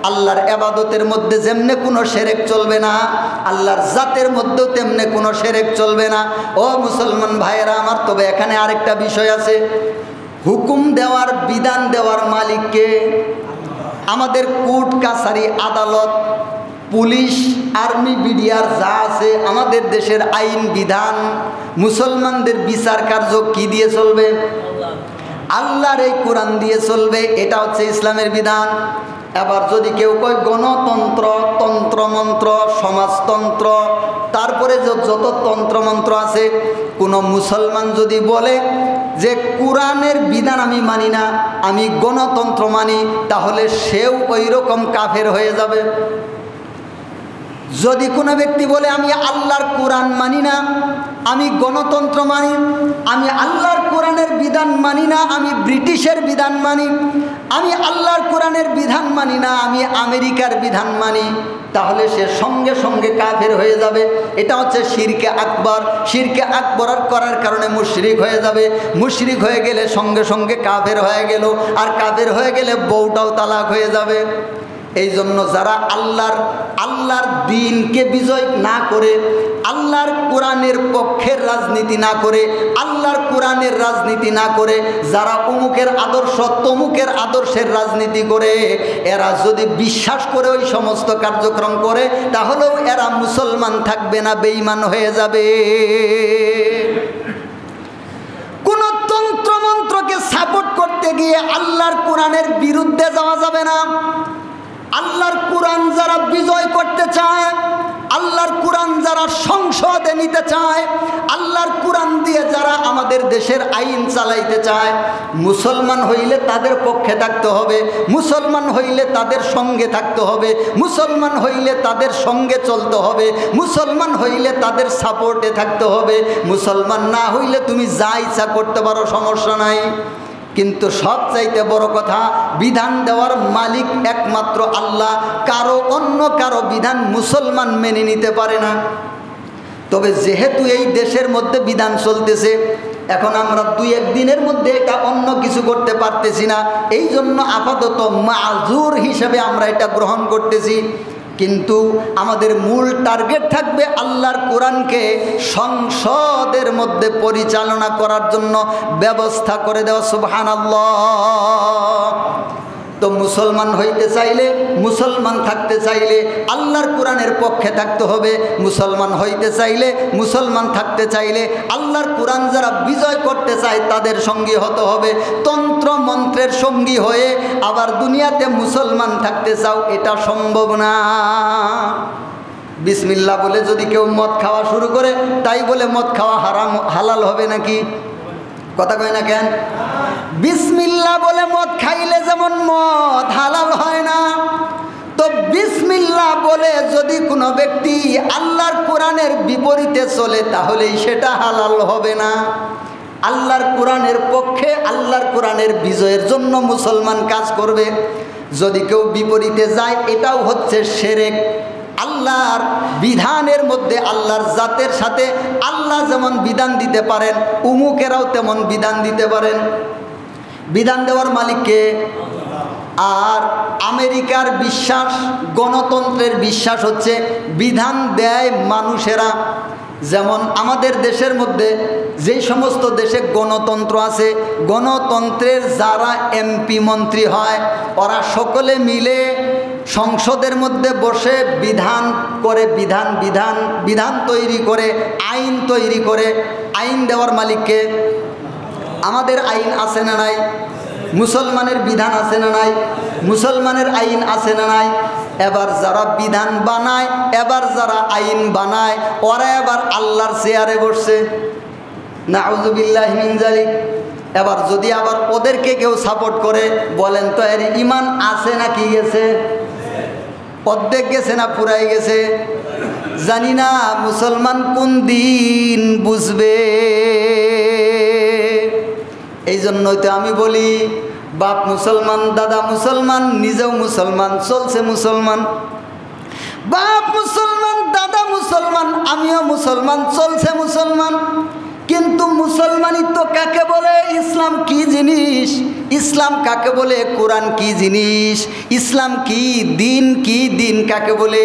আল্লাহর ইবাদতের মধ্যে যেমনে কোনো শিরক চলবে না, আল্লাহর জাতের মধ্যেও তেমনে কোনো শিরক চলবে না। ও মুসলমান ভাইয়েরা আমার, তবে এখানে আরেকটা বিষয় আছে। হুকুম দেওয়ার, বিধান দেওয়ার মালিককে? আমাদের কোর্ট কাছারি, আদালত, পুলিশ, আর্মি, বিডিআর যা আছে, আমাদের দেশের আইন বিধান, মুসলমানদের বিচার কার্য কি দিয়ে চলবে? আল্লাহর এই কোরআন দিয়ে চলবে। এটা হচ্ছে ইসলামের বিধান। এবার যদি কেউ কয় গণতন্ত্র, তন্ত্রমন্ত্র, সমাজতন্ত্র, তারপরে যত তন্ত্রমন্ত্র আছে, কোনো মুসলমান যদি বলে যে কোরআনের বিধান আমি মানি না, আমি গণতন্ত্র মানি, তাহলে সেও ওই রকম কাফের হয়ে যাবে। যদি কোনো ব্যক্তি বলে আমি আল্লাহর কোরআন মানি না, আমি গণতন্ত্র মানি, আমি আল্লাহর কোরআনের বিধান মানি না, আমি ব্রিটিশের বিধান মানি, আমি আল্লাহর কোরআনের বিধান মানি না, আমি আমেরিকার বিধান মানি, তাহলে সে সঙ্গে সঙ্গে কাফের হয়ে যাবে। এটা হচ্ছে শিরকে আকবর। শিরকে আকবর করার কারণে মুশরিক হয়ে যাবে। মুশরিক হয়ে গেলে সঙ্গে সঙ্গে কাফের হয়ে গেল, আর কাফের হয়ে গেলে বউটাও তালাক হয়ে যাবে। এই জন্য যারা আল্লাহর দ্বীনকে বিজয় না করে, আল্লাহর কোরআনের পক্ষের রাজনীতি না করে, আল্লাহর কোরআনের রাজনীতি না করে, যারা অমুকের আদর্শ তমুকের আদর্শের রাজনীতি করে, এরা যদি বিশ্বাস করে ওই সমস্ত কার্যক্রম করে, তাহলেও এরা মুসলমান থাকবে না, বেঈমান হয়ে যাবে। কোন তন্ত্রমন্ত্রকে সাপোর্ট করতে গিয়ে আল্লাহর কোরআনের বিরুদ্ধে যাওয়া যাবে না। আল্লাহর কোরআন যারা বিজয় করতে চায়, আল্লাহর কোরআন যারা সংসদে নিতে চায়, আল্লাহর কোরআন দিয়ে যারা আমাদের দেশের আইন চালাইতে চায়, মুসলমান হইলে তাদের পক্ষে থাকতে হবে, মুসলমান হইলে তাদের সঙ্গে থাকতে হবে, মুসলমান হইলে তাদের সঙ্গে চলতে হবে, মুসলমান হইলে তাদের সাপোর্টে থাকতে হবে। মুসলমান না হইলে তুমি যা ইচ্ছা করতে পারো, সমস্যা নাই। কিন্তু সবচাইতে বড় কথা, বিধান দেওয়ার মালিক একমাত্র আল্লাহ। অন্য কারো বিধান মুসলমান মেনে নিতে পারে না। তবে যেহেতু এই দেশের মধ্যে বিধান চলতেছে, এখন আমরা 2-1 দিনের মধ্যে এটা অন্য কিছু করতে পারতেছি না, এই জন্য আপাতত মাযুর হিসেবে আমরা এটা গ্রহণ করতেছি। কিন্তু আমাদের মূল টার্গেট থাকবে আল্লাহর কোরআনকে সংসদের মধ্যে পরিচালনা করার জন্য ব্যবস্থা করে দেওয়া। সুবহানাল্লাহ। তো মুসলমান হইতে চাইলে, মুসলমান থাকতে চাইলে আল্লাহর কোরআনের পক্ষে থাকতে হবে। মুসলমান হইতে চাইলে, মুসলমান থাকতে চাইলে আল্লাহর কোরআন যারা বিজয় করতে চায় তাদের সঙ্গী হতে হবে। তন্ত্র মন্ত্রের সঙ্গী হয়ে আবার দুনিয়াতে মুসলমান থাকতে চাও, এটা সম্ভব না। বিসমিল্লাহ বলে যদি কেউ মদ খাওয়া শুরু করে, তাই বলে মদ খাওয়া হারাম হালাল হবে নাকি? কথা কয় না কেন? বিসমিল্লাহ বলে মদ খাইলে যেমন মদ হালাল হয় না, তো বিসমিল্লাহ বলে যদি কোনো ব্যক্তি আল্লাহর কোরআনের বিপরীতে চলে, তাহলেই সেটা হালাল হবে না। আল্লাহর কোরআনের পক্ষে, আল্লাহর কোরআনের বিজয়ের জন্য মুসলমান কাজ করবে। যদি কেউ বিপরীতে যায়, এটাও হচ্ছে শিরক। আল্লাহর বিধানের মধ্যে, আল্লাহর জাতের সাথে আল্লাহ যেমন বিধান দিতে পারেন, উমুকেরাও তেমন বিধান দিতে পারেন। বিধান দেওয়ার মালিককে। আর আমেরিকার বিশ্বাস, গণতন্ত্রের বিশ্বাস হচ্ছে বিধান দেয় মানুষেরা। যেমন আমাদের দেশের মধ্যে যেই সমস্ত দেশে গণতন্ত্র আছে, গণতন্ত্রের যারা এমপি মন্ত্রী হয়, ওরা সকলে মিলে সংসদের মধ্যে বসে বিধান করে, বিধান তৈরি করে, আইন তৈরি করে। আইন দেওয়ার মালিককে। আমাদের আইন আছে না নাই? মুসলমানের বিধান আছে না নাই? মুসলমানের আইন আছে না নাই? এবার যারা বিধান বানায়, এবার যারা আইন বানায়, ওরা এবার আল্লাহর চেয়ারে বসছে। নাউযুবিল্লাহি মিন যালিক। এবার যদি আবার ওদেরকে কেউ সাপোর্ট করে, বলেন তো এর ইমান আছে না কি গেছে? অর্ধেক গেছে না পুরাই গেছে? জানি না মুসলমান কোন দিন বুঝবে। এই জন্যই তো আমি বলি, বাপ মুসলমান, দাদা মুসলমান, নিজেও মুসলমান, চলছে মুসলমান। বাপ মুসলমান, দাদা মুসলমান, আমিও মুসলমান, চলছে মুসলমান। কিন্তু মুসলমানিত্ব কাকে বলে, ইসলাম কি জিনিস, ইসলাম কাকে বলে, কোরআন কি জিনিস, ইসলাম কি দিন কাকে বলে,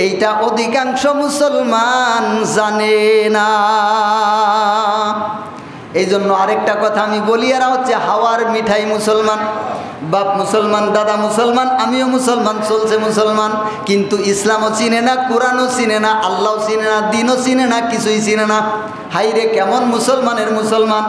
এইটা অধিকাংশ মুসলমান জানে না। এই জন্য আরেকটা কথা আমি বলি, এরা হচ্ছে হাওয়ার মিঠাই মুসলমান। বাপ মুসলমান, দাদা মুসলমান, আমিও মুসলমান, চলছে মুসলমান, কিন্তু ইসলামও চিনে না, কোরআনও চিনে না, আল্লাহও চিনে না, দিনও চিনে না, কিছুই চিনে না। হাইরে কেমন মুসলমানের মুসলমান।